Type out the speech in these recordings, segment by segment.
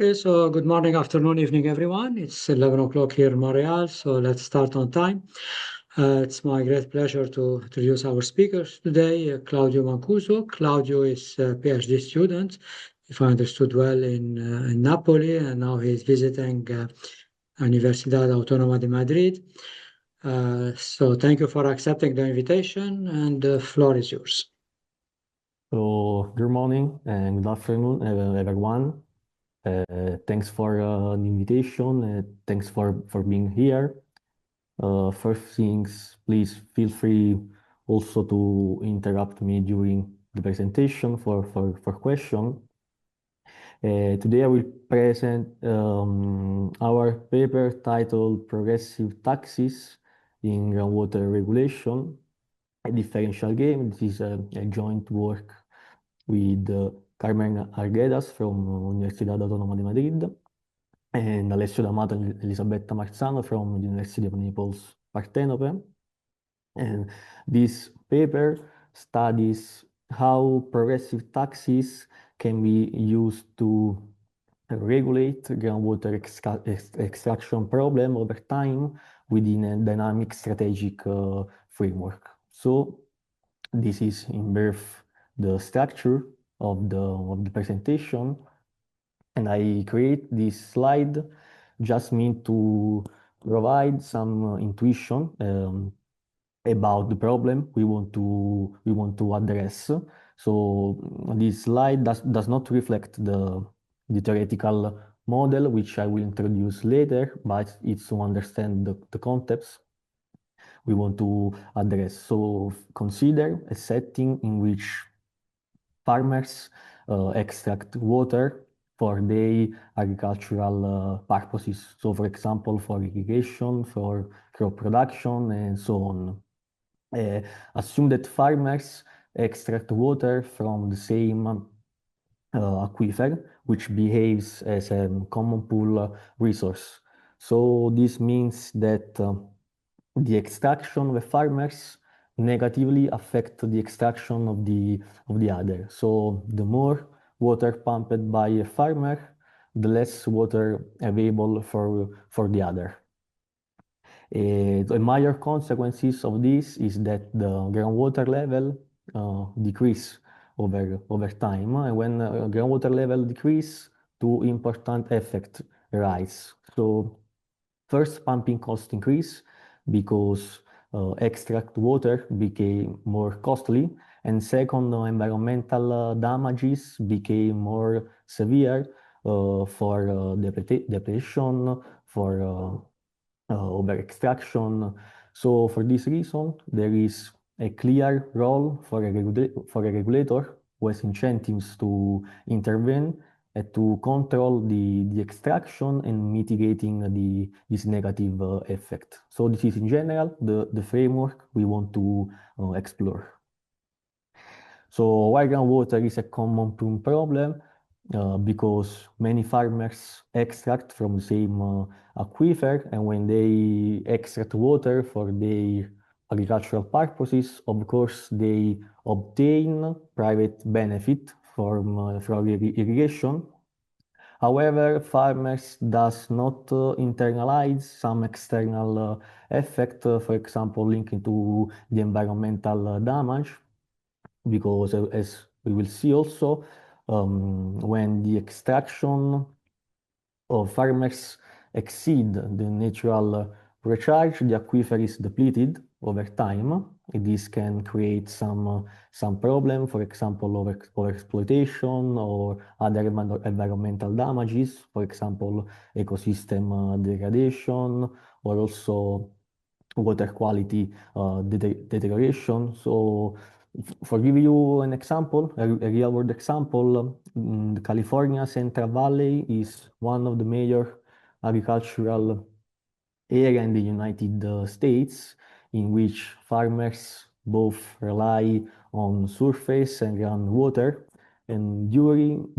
Okay, so good morning, afternoon, evening, everyone. It's 11 o'clock here in Montreal, so let's start on time. It's my great pleasure to introduce our speakers today, Claudio Mancuso. Claudio is a PhD student, if I understood well, in Napoli, and now he's visiting Universidad Autónoma de Madrid. So thank you for accepting the invitation, and the floor is yours. So, good morning and good afternoon, everyone. Thanks for the invitation. Thanks for being here. First things, please feel free also to interrupt me during the presentation for question. Today I will present our paper titled Progressive Taxes in Groundwater Regulation, a differential game. This is a joint work with Carmen Arguedas from Università Autónoma di Madrid and Alessio D'Amato and Elisabetta Marzano from the University of Naples, Parthenope. And this paper studies how progressive taxes can be used to regulate groundwater extraction problem over time within a dynamic strategic framework. So this is in brief the structure of the presentation, and I create this slide just mean to provide some intuition about the problem we want to address. So this slide does not reflect the theoretical model which I will introduce later, but it's to understand the concepts we want to address. So consider a setting in which farmers extract water for their agricultural purposes. So for example, for irrigation, for crop production, and so on. Assume that farmers extract water from the same aquifer, which behaves as a common pool resource. So this means that the extraction of the farmers negatively affect the extraction of the other. So the more water pumped by a farmer, the less water available for the other. The major consequences of this is that the groundwater level decrease over time. And when groundwater level decrease, two important effects rise. So first, pumping cost increase because extract water became more costly, and second, environmental damages became more severe for depletion, for over extraction. So for this reason, there is a clear role for a regulator who has incentives to intervene and to control the extraction and mitigating this negative effect. So this is in general the framework we want to explore. So why groundwater is a common problem? Because many farmers extract from the same aquifer, and when they extract water for their agricultural purposes, of course, they obtain private benefit from irrigation. However, farmers does not internalize some external effect, for example, linking to the environmental damage, because as we will see also, when the extraction of farmers exceed the natural recharge, the aquifer is depleted over time. This can create some problem, for example, overexploitation or other environmental damages, for example, ecosystem degradation, or also water quality deterioration. So for give you an example, a real world example, the California Central Valley is one of the major agricultural area in the United States, in which farmers both rely on surface and groundwater. And during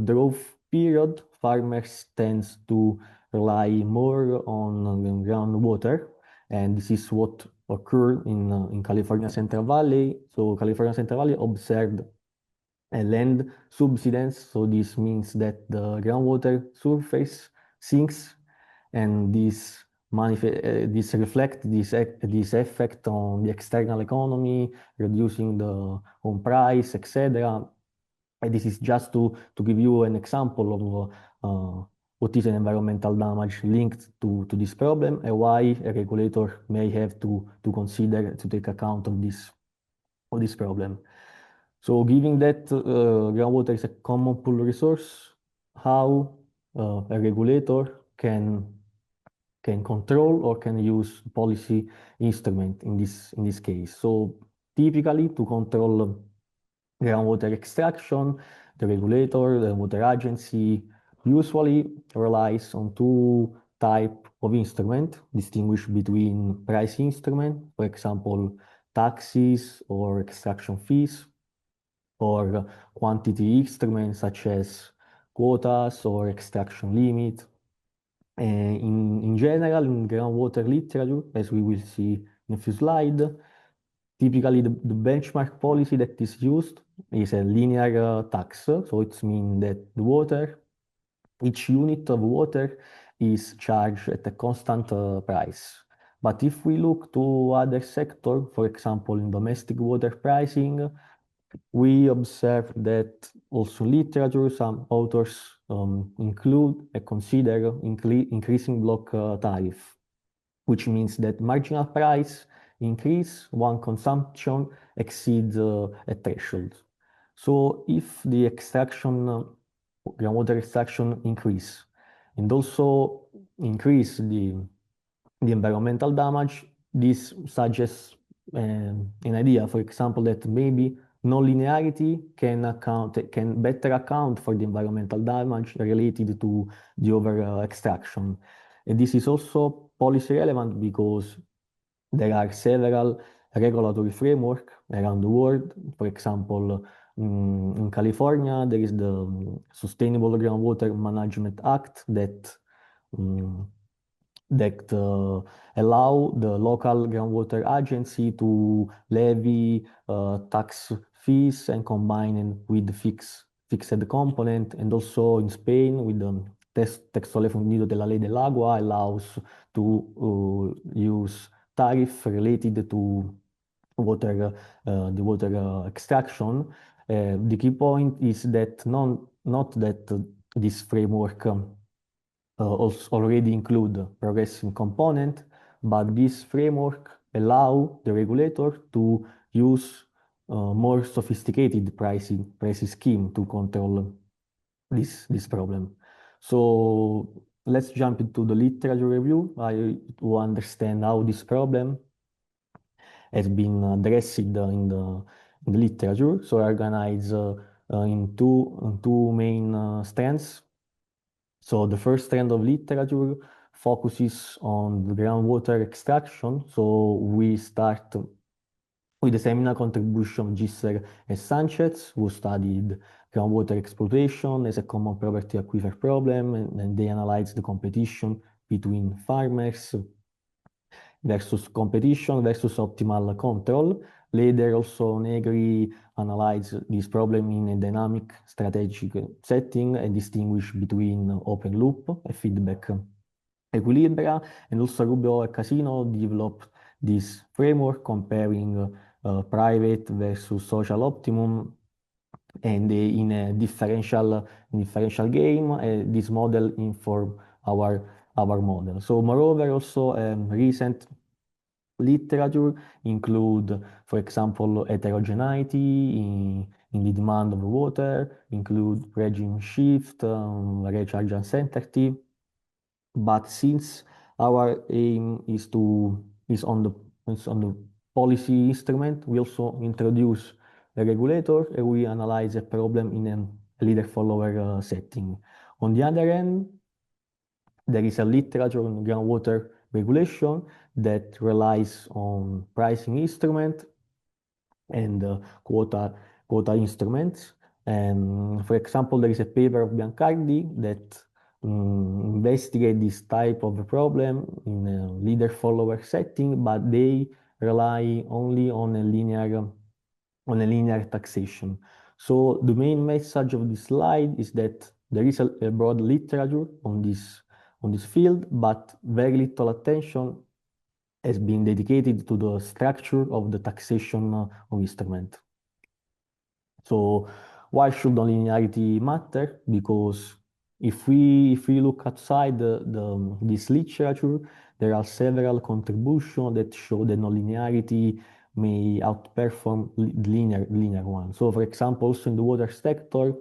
drought period, farmers tends to rely more on groundwater, and this is what occurred in California Central Valley. So California Central Valley observed land subsidence. So this means that the groundwater surface sinks, and this reflect this effect on the external economy, reducing the home price, etc. And this is just to give you an example of what is an environmental damage linked to this problem, and why a regulator may have to consider to take account of this problem. So given that groundwater is a common pool resource, how a regulator can control or can use policy instrument in this case. So typically to control groundwater extraction, the regulator, the water agency, usually relies on two type of instrument, distinguish between price instrument, for example, taxes or extraction fees, or quantity instruments such as quotas or extraction limit. In general, in groundwater literature, as we will see in a few slides, typically the benchmark policy that is used is a linear tax. So it means that each unit of water is charged at a constant price. But if we look to other sector, for example, in domestic water pricing, we observe that also literature, some authors include and consider increasing block tariff, which means that marginal price increase when consumption exceeds a threshold. So if the groundwater extraction increase and also increase the environmental damage, this suggests an idea, for example, that maybe non-linearity can better account for the environmental damage related to the over extraction. And this is also policy relevant because there are several regulatory framework around the world. For example, in California, there is the Sustainable Groundwater Management Act that um, allow the local groundwater agency to levy tax fees and combine it with fixed component. And also in Spain, with the texto refundido de la ley del agua, allows to use tariff related to the water extraction. The key point is that not that this framework already include progressing component, but this framework allow the regulator to use more sophisticated pricing scheme to control this problem. So let's jump into the literature review to understand how this problem has been addressed in the literature. So organized in two main strands. So the first strand of literature focuses on the groundwater extraction. So we start with the seminal contribution of Gisler and Sanchez, who studied groundwater exploitation as a common property aquifer problem, and they analyzed the competition between farmers versus competition versus optimal control. Later, also Negri analyzed this problem in a dynamic strategic setting and distinguish between open loop and feedback equilibria. And also Rubio and Casino developed this framework comparing private versus social optimum, and in a differential game, this model inform our model. So moreover, also recent literature include, for example, heterogeneity in the demand of water, include regime shift, recharge uncertainty. But since our aim is on the policy instrument, we also introduce a regulator and we analyze a problem in a leader-follower setting. On the other hand, there is a literature on groundwater regulation that relies on pricing instrument and quota instruments. And for example, there is a paper of Biancardi that investigate this type of a problem in a leader-follower setting, but they rely only on a linear taxation. So the main message of this slide is that there is a broad literature on this field, but very little attention has been dedicated to the structure of the taxation of instrument. So why should nonlinearity matter? Because if we look outside this literature, there are several contributions that show that nonlinearity may outperform linear one. So for example, also in the water sector,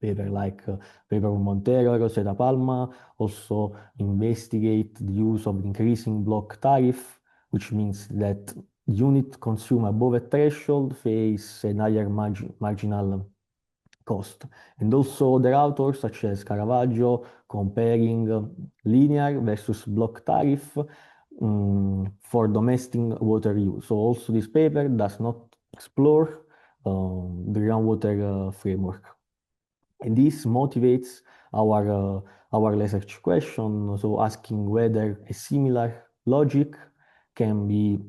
paper like paper of Montero, Rosetta Palma also investigate the use of increasing block tariff, which means that unit consumed above a threshold face a higher marginal cost. And also other authors such as Caravaggio comparing linear versus block tariff for domestic water use. So also this paper does not explore the groundwater framework. And this motivates our research question, so asking whether a similar logic can be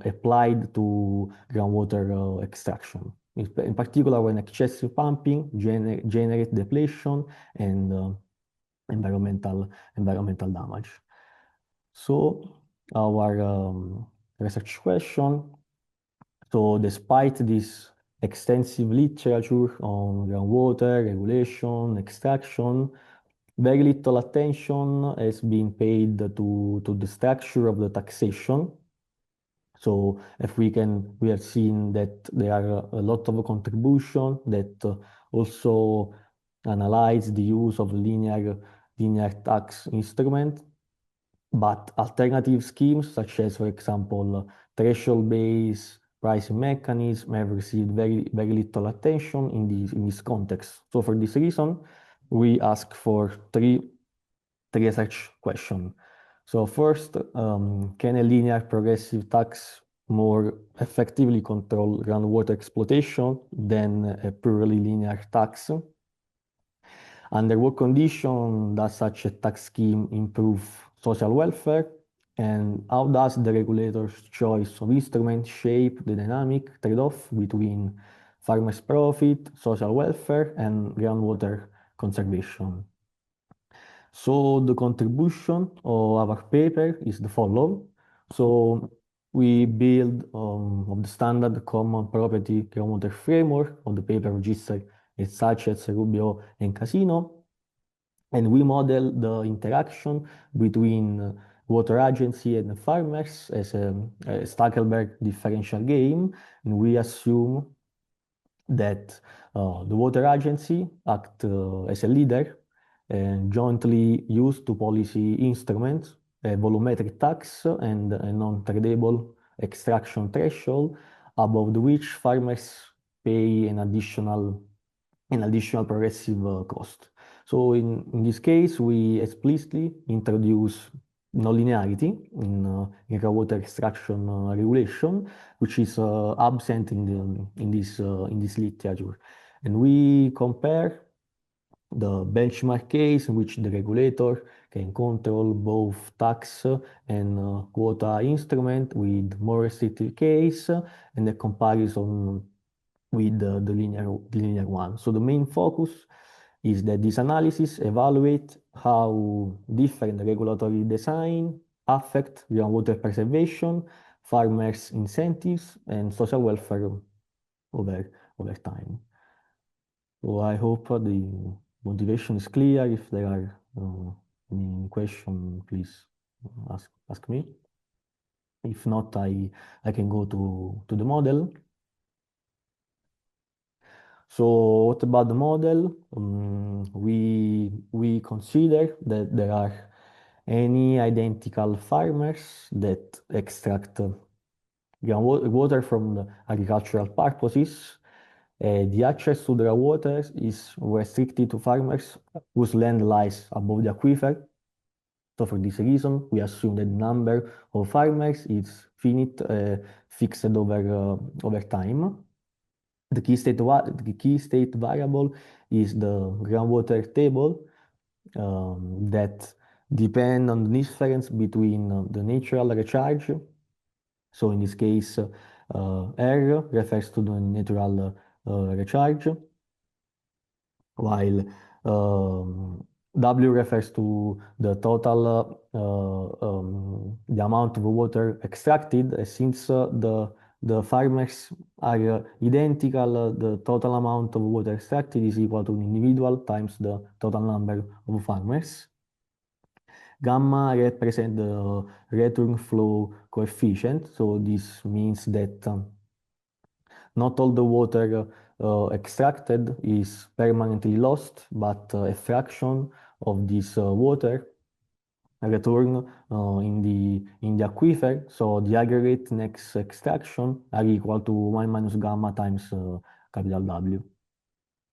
applied to groundwater extraction. In particular, when excessive pumping generate depletion and environmental damage. So our research question. So despite this extensive literature on groundwater regulation, extraction, very little attention has been paid to the structure of the taxation. So if we have seen that there are a lot of contribution that also analyze the use of linear tax instrument, but alternative schemes such as, for example, threshold-based pricing mechanism have received very little attention in this context. So for this reason, we ask for three research questions. So first, can a linear progressive tax more effectively control groundwater exploitation than a purely linear tax? Under what condition does such a tax scheme improve social welfare? And how does the regulator's choice of instrument shape the dynamic trade-off between farmers' profit, social welfare, and groundwater conservation? So the contribution of our paper is the following. So we build of the standard common property groundwater framework of the paper registered at Sachez, Rubio, and Casino. And we model the interaction between water agency and farmers as a Stackelberg differential game. And we assume that the water agency act as a leader and jointly use two policy instruments, a volumetric tax and a non-tradable extraction threshold, above which farmers pay an additional progressive cost. So in this case, we explicitly introduce nonlinearity in groundwater extraction regulation, which is absent in this literature, and we compare the benchmark case in which the regulator can control both tax and quota instrument with more restrictive case, and the comparison with the linear one. So the main focus is that this analysis evaluate how different regulatory design affect groundwater preservation, farmers' incentives, and social welfare over time. So I hope the motivation is clear. If there are any question, please ask me. If not, I can go to the model. So what about the model? We consider that there are any identical farmers that extract groundwater from the agricultural purposes. The access to the groundwater is restricted to farmers whose land lies above the aquifer. So for this reason, we assume that the number of farmers is finite, fixed over time. The key state variable is the groundwater table that depend on the difference between the natural recharge. So in this case, R refers to the natural recharge, while W refers to the total, the amount of water extracted, since the farmers are identical, the total amount of water extracted is equal to an individual times the total number of farmers. Gamma represents the return flow coefficient, so this means that not all the water extracted is permanently lost, but a fraction of this water return in the aquifer. So the aggregate next extraction are equal to 1 minus gamma times capital W.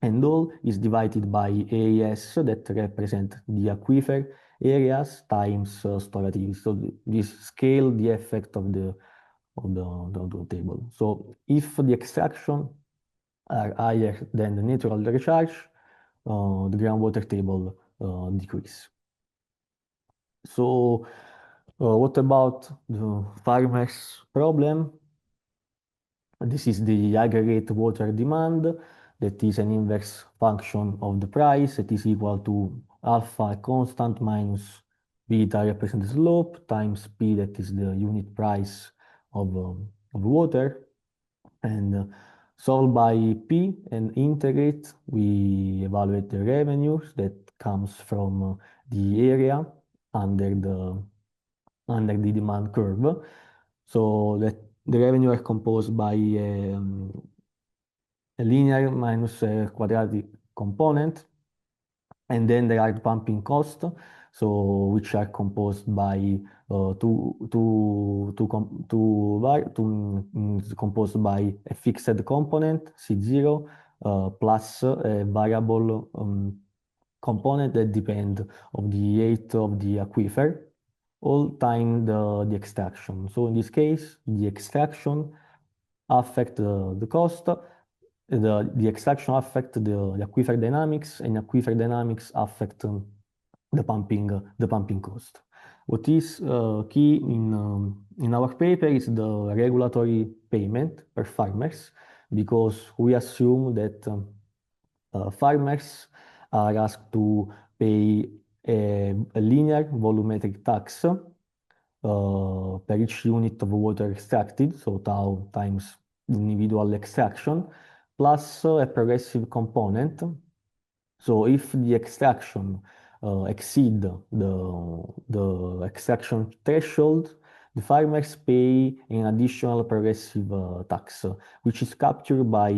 And all is divided by AES that represent the aquifer areas times storage. So this scale the effect of the table. So if the extraction are higher than the natural recharge, the groundwater table decrease. So what about the farmers' problem? This is the aggregate water demand, that is an inverse function of the price. It is equal to alpha constant minus beta represents the slope times P, that is the unit price of water. And solve by P and integrate, we evaluate the revenues that comes from the area under the demand curve. So that the revenue are composed by a linear minus a quadratic component, and then there are the pumping costs, so which are composed by composed by a fixed component C0 plus a variable component that depend of the height of the aquifer, all time the extraction. So in this case, the extraction affect the cost, the extraction affect the aquifer dynamics, and aquifer dynamics affect the pumping cost. What is key in our paper is the regulatory payment per farmers, because we assume that farmers are asked to pay a linear volumetric tax per each unit of water extracted, so tau times the individual extraction, plus a progressive component. So if the extraction exceed the extraction threshold, the farmers pay an additional progressive tax, which is captured by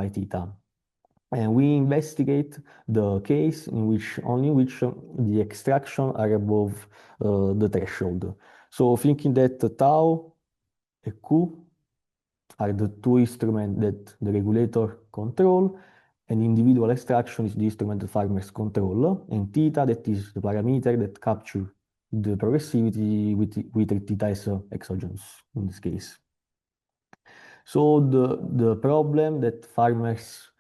theta. And we investigate the case in which the extraction are above the threshold. So thinking that tau and Q are the two instruments that the regulator control, and individual extraction is the instrument the farmers control, and theta, that is the parameter that capture the progressivity with theta as exogenous in this case. So the problem that farmers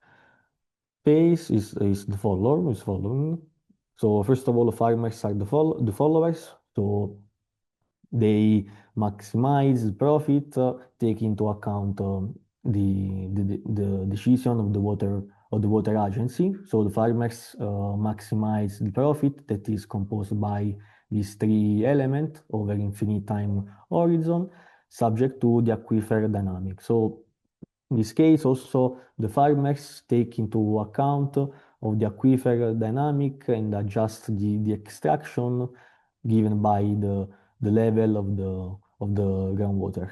face is the following. So first of all, the farmers are the followers. So they maximize profit, take into account the decision of the water agency. So the farmers maximize the profit that is composed by these three elements over infinite time horizon, subject to the aquifer dynamic. So in this case, also the farmers take into account of the aquifer dynamic and adjust the extraction given by the level of the groundwater.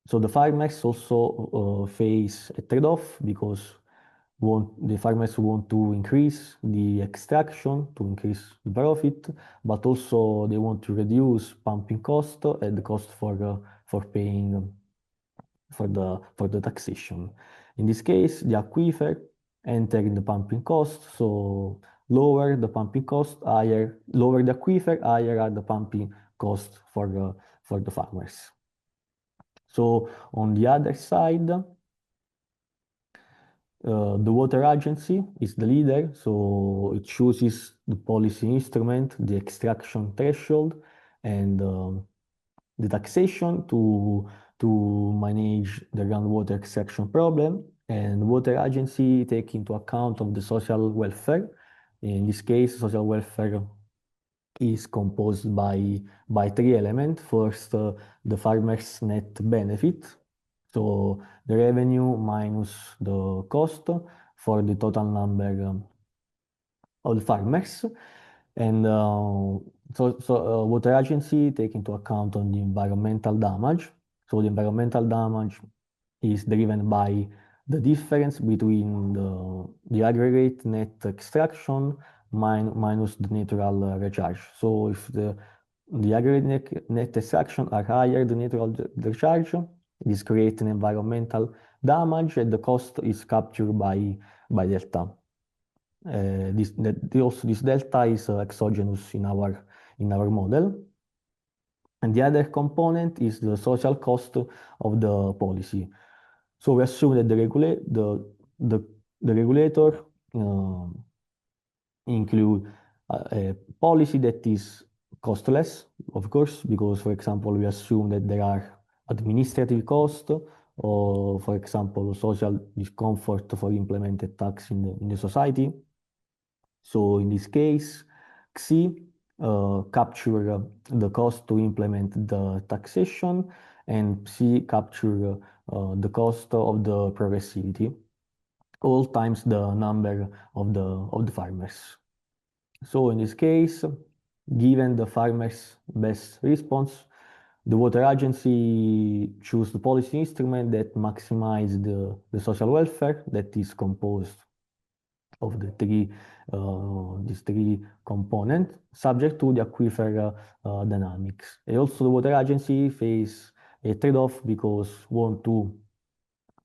So the farmers also face a trade-off, because the farmers want to increase the extraction to increase the profit, but also they want to reduce pumping cost and the cost for paying for the taxation. In this case, the aquifer enter in the pumping cost, so lower the pumping cost, lower the aquifer, higher are the pumping cost for the farmers. So on the other side, the water agency is the leader, so it chooses the policy instrument, the extraction threshold, and the taxation to manage the groundwater extraction problem. And water agency take into account of the social welfare. In this case, social welfare is composed by three elements. First, the farmer's net benefit, so the revenue minus the cost for the total number of the farmers. And water agency take into account on the environmental damage. So the environmental damage is driven by the difference between the aggregate net extraction minus the natural recharge. So if the aggregate net extraction are higher than natural recharge, this creates an environmental damage, and the cost is captured by delta. This delta is exogenous in our model. And the other component is the social cost of the policy. So we assume that the regulator include a policy that is costless, of course, because, for example, we assume that there are administrative costs or, for example, social discomfort for implemented tax in the society. So in this case, XI capture the cost to implement the taxation, and PSI capture the cost of the progressivity, all times the number of the farmers. So in this case, given the farmer's best response, the water agency choose the policy instrument that maximize the social welfare that is composed of these three components subject to the aquifer dynamics. And also the water agency face a trade-off because want to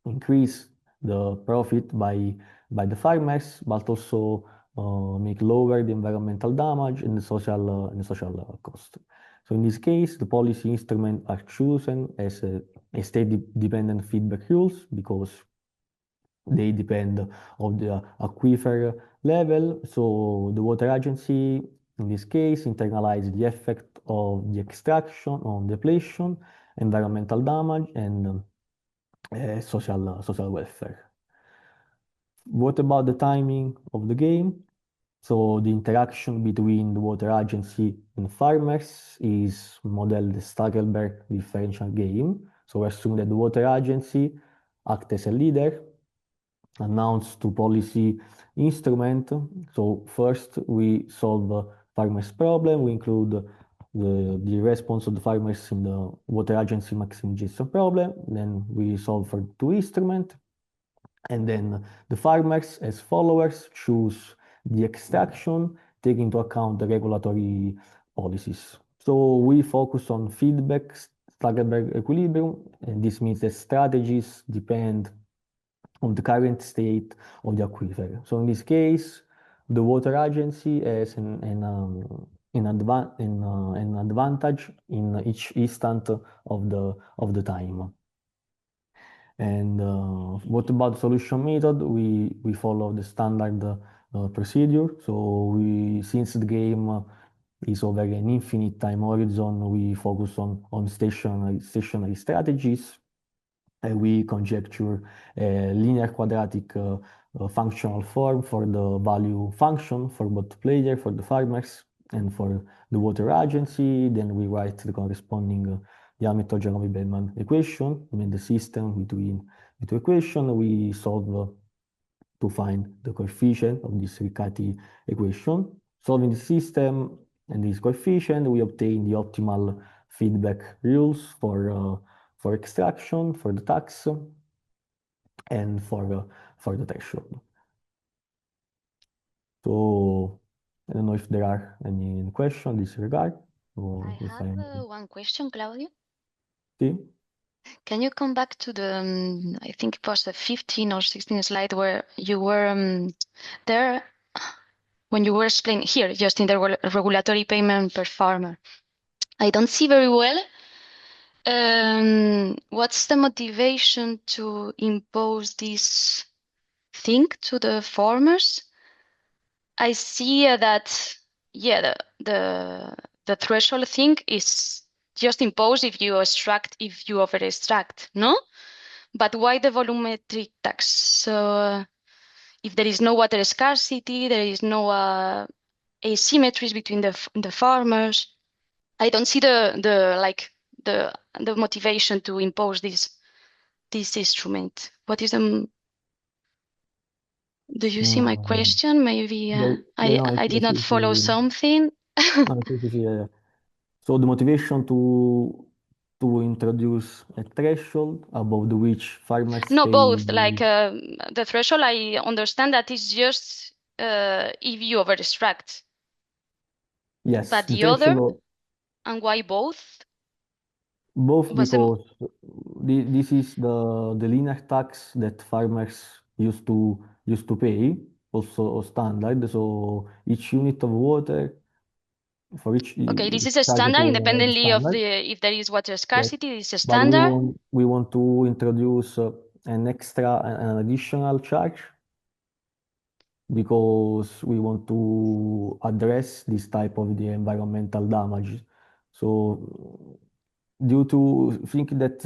increase the profit by the farmers, but also make lower the environmental damage and the social cost. So in this case, the policy instruments are chosen as a state-dependent feedback rules because they depend on the aquifer level. So the water agency, in this case, internalize the effect of the extraction on depletion, environmental damage, and social welfare. What about the timing of the game? So the interaction between the water agency and farmers is modeled the Stackelberg differential game. So assume that the water agency acts as a leader, announce to policy instrument. So first we solve farmers problem. We include the response of the farmers in the water agency maximization problem. Then we solve for two instrument. And then the farmers as followers choose the extraction, taking into account the regulatory policies. So we focus on feedback, Stackelberg equilibrium, and this means that strategies depend on the current state of the aquifer. So in this case, the water agency has an advantage in each instant of the time. And what about the solution method? We follow the standard procedure. So since the game is over an infinite time horizon, we focus on stationary strategies. And we conjecture a linear quadratic functional form for the value function for both player, for the farmers, and for the water agency. Then we write the corresponding Hamilton-Jacobi-Bellman equation. I mean the system between the two equations. We solve to find the coefficient of this Riccati equation. Solving the system and this coefficient, we obtain the optimal feedback rules for extraction, for the tax, and for the threshold. So I don't know if there are any questions in this regard. Or I have one question, Claudio. See? Can you come back to the, I think it was the 15 or 16 slide where you were there when you were explaining here, just in the regulatory payment per farmer. I don't see very well what's the motivation to impose this thing to the farmers. I see that, yeah, the threshold thing is just imposed if you over extract, no? But why the volumetric tax? So if there is no water scarcity, there is no asymmetries between the farmers. I don't see the motivation to impose this instrument. What is the? Do you see my question? Maybe I did not follow something. Yeah. So the motivation to introduce a threshold above which farmers No, pay. both. Like the threshold, I understand that is just if you over extract. Yes, But the the other, threshold. and why both? Both Was them because this is the linear tax that farmers used to pay, also standard. So each unit of water for each okay? This is is a charged standard, to the independently of standard. if there is water Yes, scarcity. This is a but we standard. want to introduce an additional charge because we want to address this type of the environmental damage. So due to think that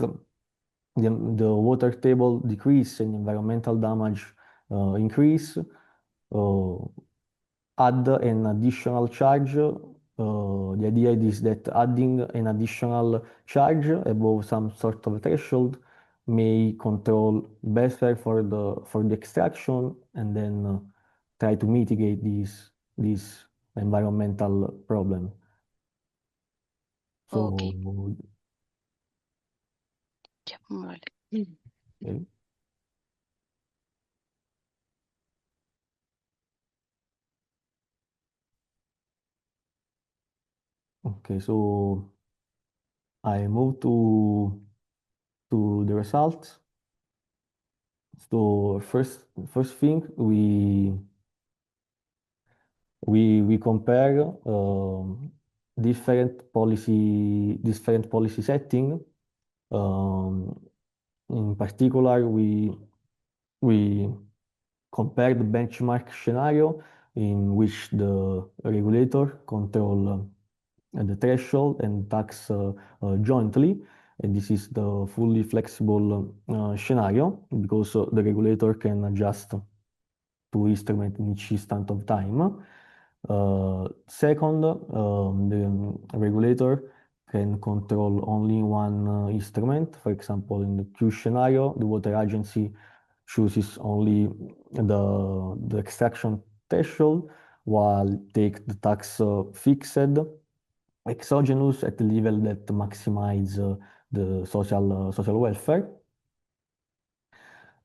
the water table decrease and environmental damage increase, add an additional charge. The idea is that adding an additional charge above some sort of threshold may control better for the extraction and then try to mitigate this environmental problem. Okay. So, Yeah, vale. okay. Okay, so I move to the results. So first thing we compare different policy setting. Um, in particular, we compare the benchmark scenario in which the regulator control the threshold and tax jointly. And this is the fully flexible scenario because the regulator can adjust to instrument in each instant of time. Second, the regulator can control only one instrument. For example, in the Q scenario, the water agency chooses only the extraction threshold, while take the tax fixed exogenous at the level that maximize the social welfare.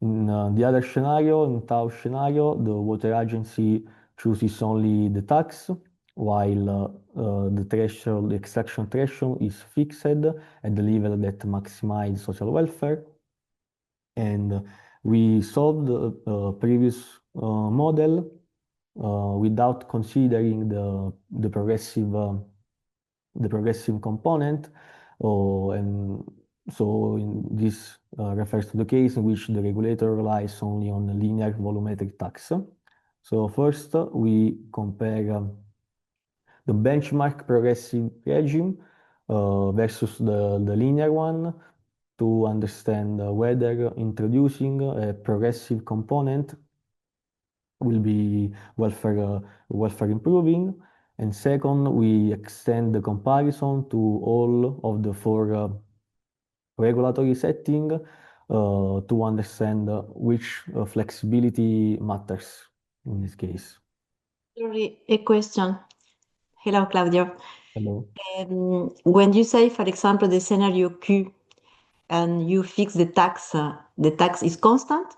In the other scenario, in tau scenario, the water agency chooses only the tax, while the extraction threshold is fixed at the level that maximize social welfare. And we solved the previous model without considering the progressive component. And so this refers to the case in which the regulator relies only on the linear volumetric tax. So first, we compare the benchmark progressive regime versus the linear one to understand whether introducing a progressive component will be welfare improving. And second, we extend the comparison to all of the four regulatory setting to understand which flexibility matters in this case. Sorry, a question. Hello, Claudio. Hello. When you say, for example, the scenario Q and you fix the tax is constant?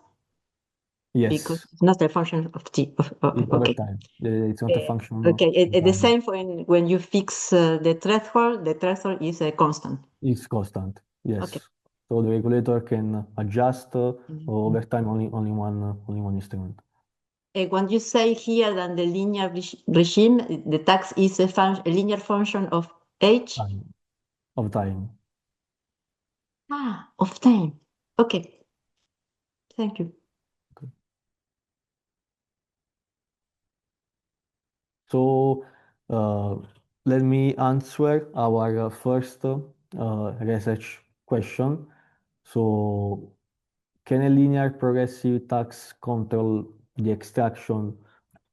Because Yes, it's not a function of t. over Okay. time. It's not a function of Okay. The time. same when you fix the threshold is a constant. It's constant. Yes. Okay. So the regulator can adjust over time only one instrument. When you say here that the linear regime, the tax is a linear function of h? Time. Of time. Of time. Okay. Thank you. Okay. So let me answer our first research question. So can a linear progressive tax control the extraction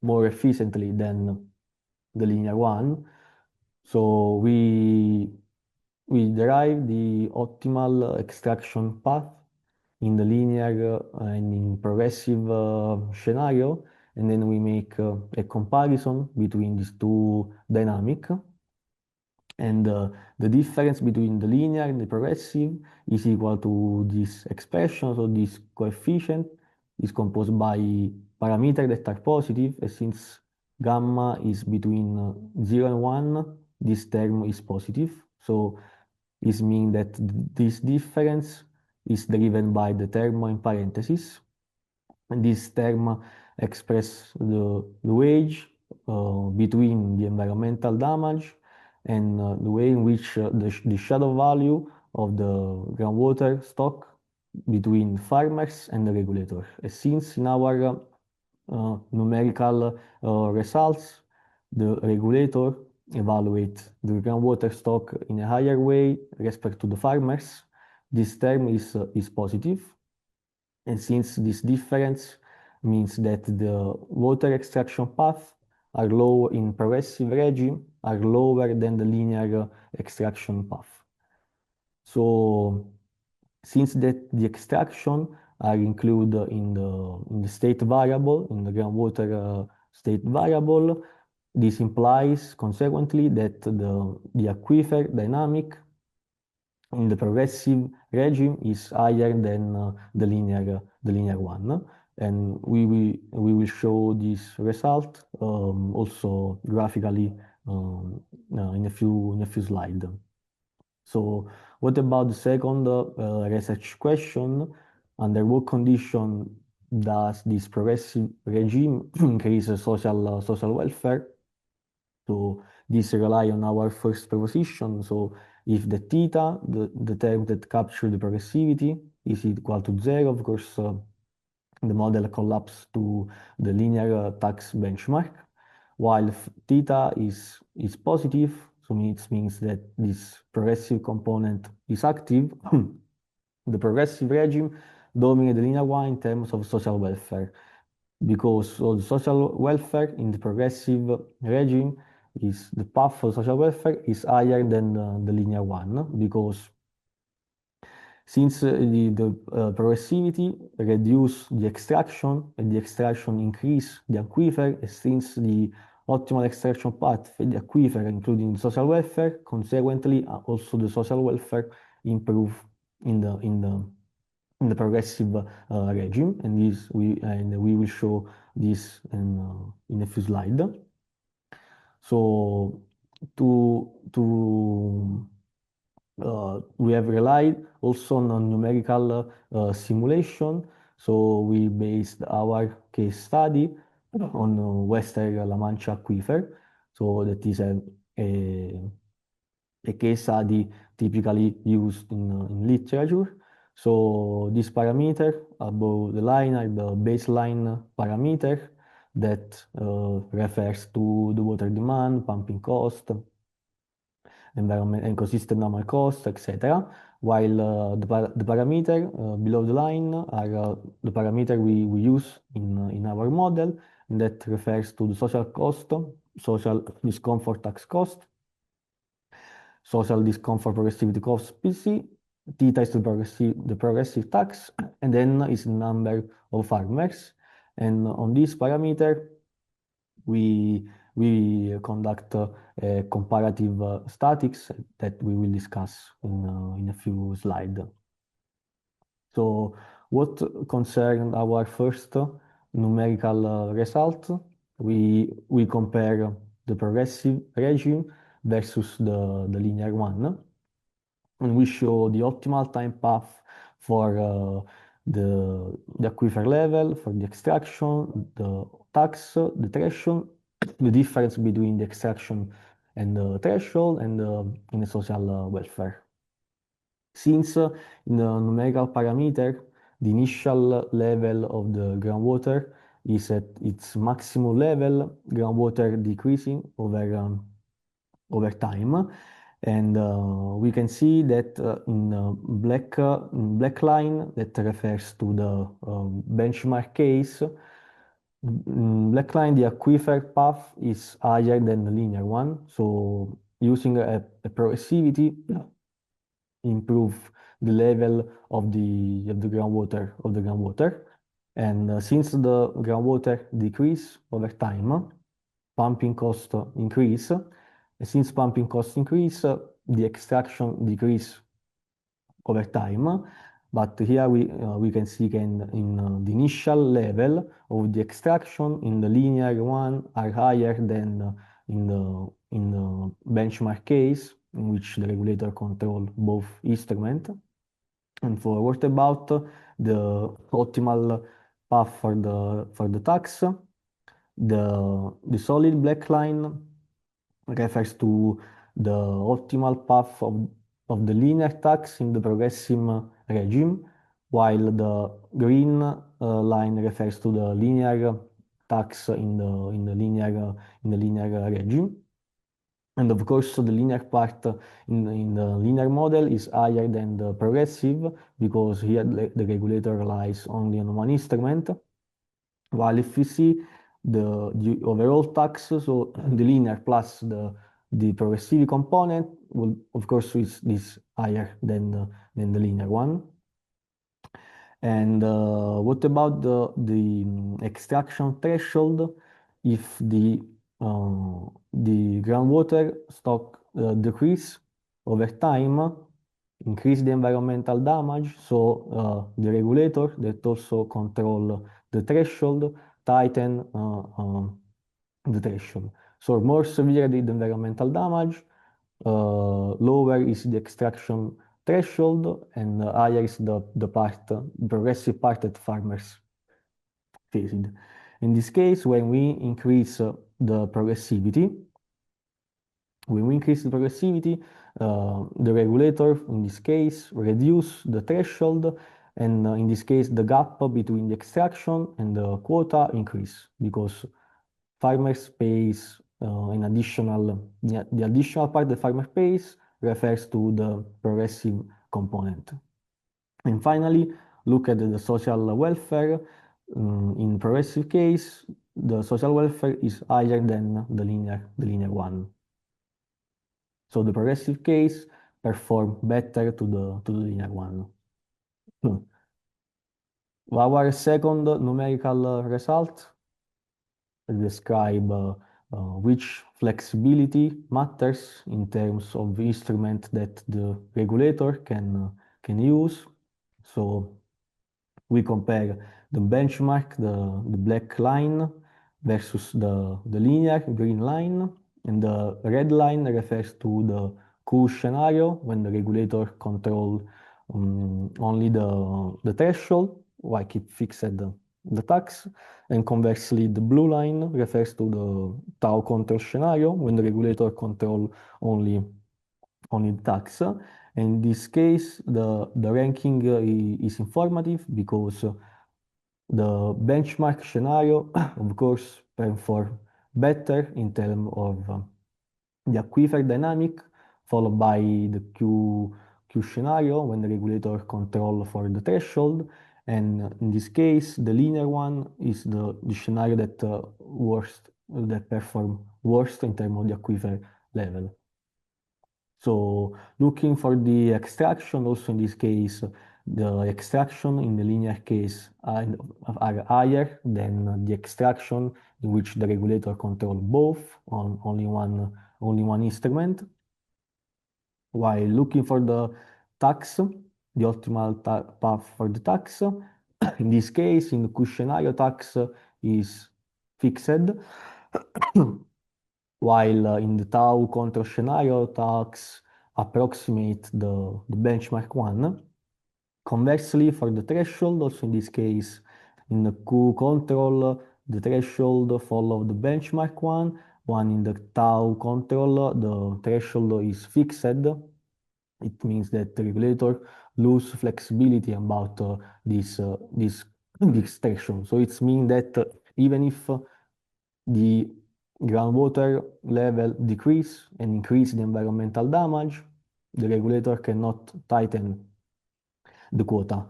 more efficiently than the linear one? So we derive the optimal extraction path in the linear and in progressive scenario, and then we make a comparison between these two dynamics. And the difference between the linear and the progressive is equal to this expression, so this coefficient is composed by parameters that are positive, and since gamma is between 0 and 1, this term is positive. So this means that this difference is driven by the term in parentheses. And this term expresses the wage between the environmental damage and the way in which the shadow value of the groundwater stock between farmers and the regulator. Since in our numerical results, the regulator evaluate the groundwater stock in a higher way respect to the farmers, this term is positive. And since this difference means that the water extraction paths are low in progressive regime are lower than the linear extraction path. So since that the extraction are included in the state variable, in the groundwater state variable, this implies consequently that the aquifer dynamic in the progressive regime is higher than the linear one. And we will show this result also graphically in a few slides. So what about the second research question? Under what condition does this progressive regime increase social welfare? So this rely on our first proposition. So if the theta, the term that captures the progressivity, is equal to 0, of course, the model collapses to the linear tax benchmark. While if theta is positive, so it means that this progressive component is active, the progressive regime dominates the linear one in terms of social welfare, because the social welfare in the progressive regime is the path for social welfare is higher than the linear one, because since the progressivity reduce the extraction and the extraction increase the aquifer, and since the optimal extraction path for the aquifer including the social welfare, consequently also the social welfare improve in the progressive regime, and we will show this in a few slides. So we have relied also on numerical simulation. So we based our case study on Western La Mancha aquifer. So that is a case study typically used in literature. So this parameter above the line are the baseline parameter that refers to the water demand, pumping cost, environment, ecosystem normal cost, etc. While the parameter below the line are the parameter we use in our model, and that refers to the social cost, social discomfort tax cost, social discomfort progressivity cost PC, theta is the progressive tax, and then is the number of farmers. And on this parameter, we conduct comparative statics that we will discuss in a few slides. So what concerned our first numerical result, we compare the progressive regime versus the linear one, and we show the optimal time path for the aquifer level, for the extraction, the tax, the threshold, the difference between the extraction and the threshold, and in the social welfare. Since in the numerical parameter, the initial level of the groundwater is at its maximum level, groundwater decreasing over time, And we can see that in black line that refers to the benchmark case. Black line, the aquifer path is higher than the linear one. So using a progressivity improve the level of the groundwater. And since the groundwater decrease over time, pumping cost increase. And since pumping costs increase, the extraction decrease over time. But here we can see in the initial level of the extraction in the linear one are higher than in the benchmark case, in which the regulator control both instruments. And for what about the optimal path for the tax? The solid black line refers to the optimal path of the linear tax in the progressive regime, while the green line refers to the linear tax in the linear regime. And of course, the linear part in the linear model is higher than the progressive, because here the regulator relies only on one instrument. While if we see the overall tax, so the linear plus the progressive component will, of course, is higher than the linear one. And what about the extraction threshold? If the groundwater stock decrease over time, increase the environmental damage, so the regulator that also control the threshold tighten the threshold. So more severe the environmental damage, lower is the extraction threshold, and higher is the progressive part that farmers faced. In this case, when we increase the progressivity, the regulator, in this case, reduce the threshold, and in this case, the gap between the extraction and the quota increase, because farmers pays the additional part the farmer pays refers to the progressive component. And finally, look at the social welfare. In progressive case, the social welfare is higher than the linear one. So the progressive case perform better to the linear one. Our second numerical result describe which flexibility matters in terms of the instrument that the regulator can use. So we compare the benchmark, the black line, versus the linear green line, and the red line refers to the cool scenario when the regulator control only the threshold, while keep fixed the tax. And conversely, the blue line refers to the tau control scenario when the regulator control only the tax. And in this case, the ranking is informative, because the benchmark scenario, of course, perform better in terms of the aquifer dynamic, followed by the Q scenario when the regulator control for the threshold. And in this case, the linear one is the scenario that perform worst in terms of the aquifer level. So looking for the extraction, also in this case, the extraction in the linear case are higher than the extraction in which the regulator control both on only one instrument. While looking for the tax, the optimal path for the tax, in this case, in the Q scenario, tax is fixed, while in the tau control scenario, tax approximate the benchmark one. Conversely, for the threshold, also in this case, in the Q control, the threshold follow the benchmark one. One in the tau control, the threshold is fixed. It means that the regulator lose flexibility about this threshold. So it means that even if the groundwater level decrease and increase the environmental damage, the regulator cannot tighten the quota.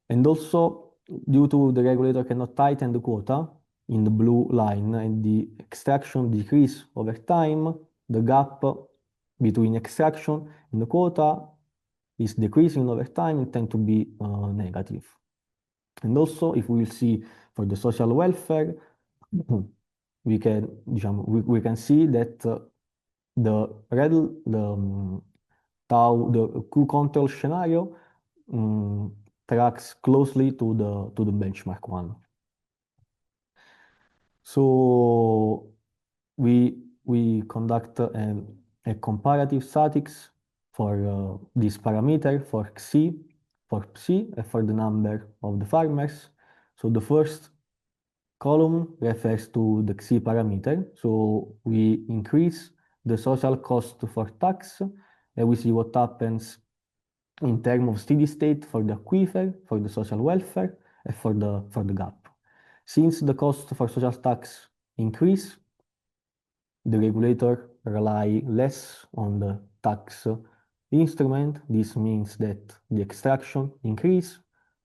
And also, due to the regulator cannot tighten the quota in the blue line and the extraction decrease over time, the gap between extraction and the quota is decreasing over time and tend to be negative. And also, if we will see for the social welfare, we can see that the Q control scenario tracks closely to the benchmark one. So we conduct a comparative statics for this parameter for Xi, for Psi, and for the number of the farmers. So the first column refers to the Xi parameter. So we increase the social cost for tax, and we see what happens in terms of steady state for the aquifer, for the social welfare, and for the gap. Since the cost for social tax increase, the regulator rely less on the tax instrument. This means that the extraction increase,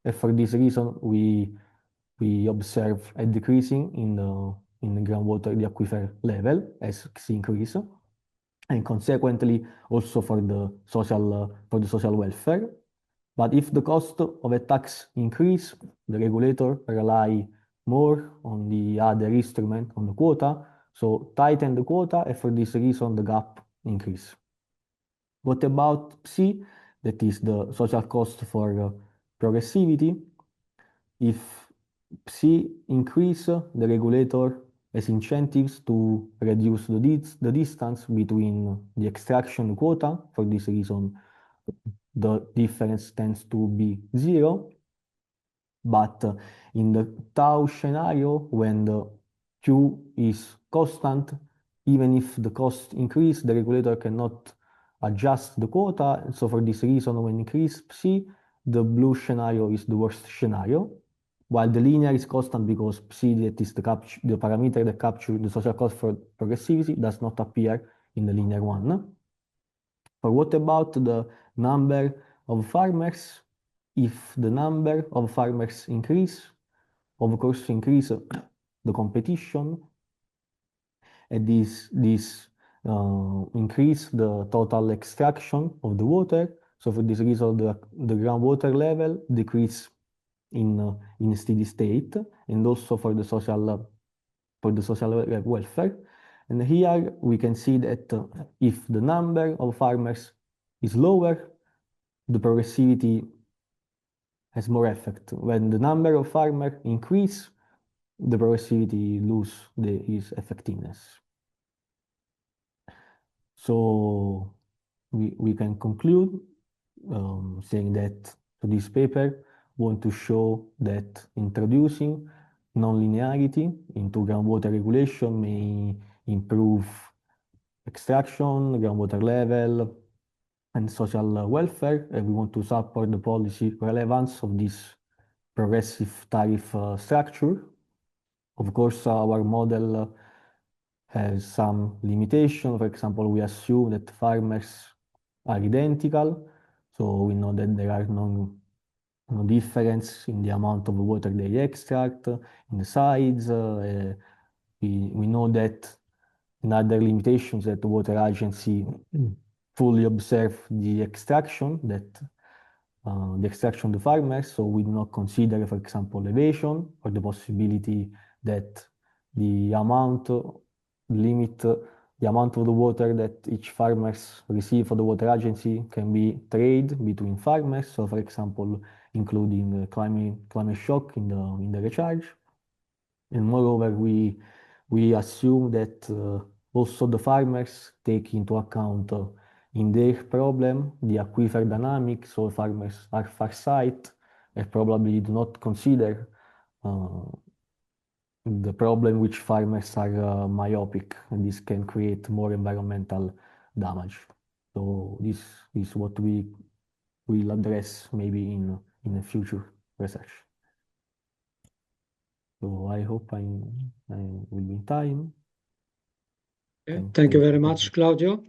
and for this reason we observe a decreasing in the groundwater, the aquifer level as Xi increase, and consequently also for the social welfare. But if the cost of a tax increase, the regulator rely more on the other instrument, on the quota, so tighten the quota, and for this reason the gap increase. What about Psi? That is the social cost for progressivity. If Psi increase, the regulator has incentives to reduce the distance between the extraction quota. For this reason, the difference tends to be zero. But in the tau scenario, when the Q is constant, even if the cost increase, the regulator cannot adjust the quota. So for this reason, when increase Psi, the blue scenario is the worst scenario, while the linear is constant because Psi, that is the parameter that captures the social cost for progressivity, does not appear in the linear one. But what about the number of farmers? If the number of farmers increase, of course increase the competition, and this increase the total extraction of the water. So for this reason, the groundwater level decrease in steady state, and also for the social welfare. And here we can see that if the number of farmers is lower, the progressivity has more effect. When the number of farmers increase, the progressivity lose its effectiveness. So we can conclude saying that this paper want to show that introducing nonlinearity into groundwater regulation may improve extraction, groundwater level, and social welfare, and we want to support the policy relevance of this progressive tariff structure. Of course, our model has some limitation. For example, we assume that farmers are identical, so we know that there are no difference in the amount of water they extract, in the size. We know that another limitations that the water agency fully observe the extraction of the farmers, so we do not consider, for example, elevation or the possibility that the amount of the water that each farmers receive for the water agency can be traded between farmers. So, for example, including climate shock in the recharge. And moreover, we assume that also the farmers take into account in their problem the aquifer dynamics. So farmers are farsight and probably do not consider the problem which farmers are myopic, and this can create more environmental damage. So this is what we will address maybe in a future research. So I hope I will be in time. Okay. Thank you very much, Claudio.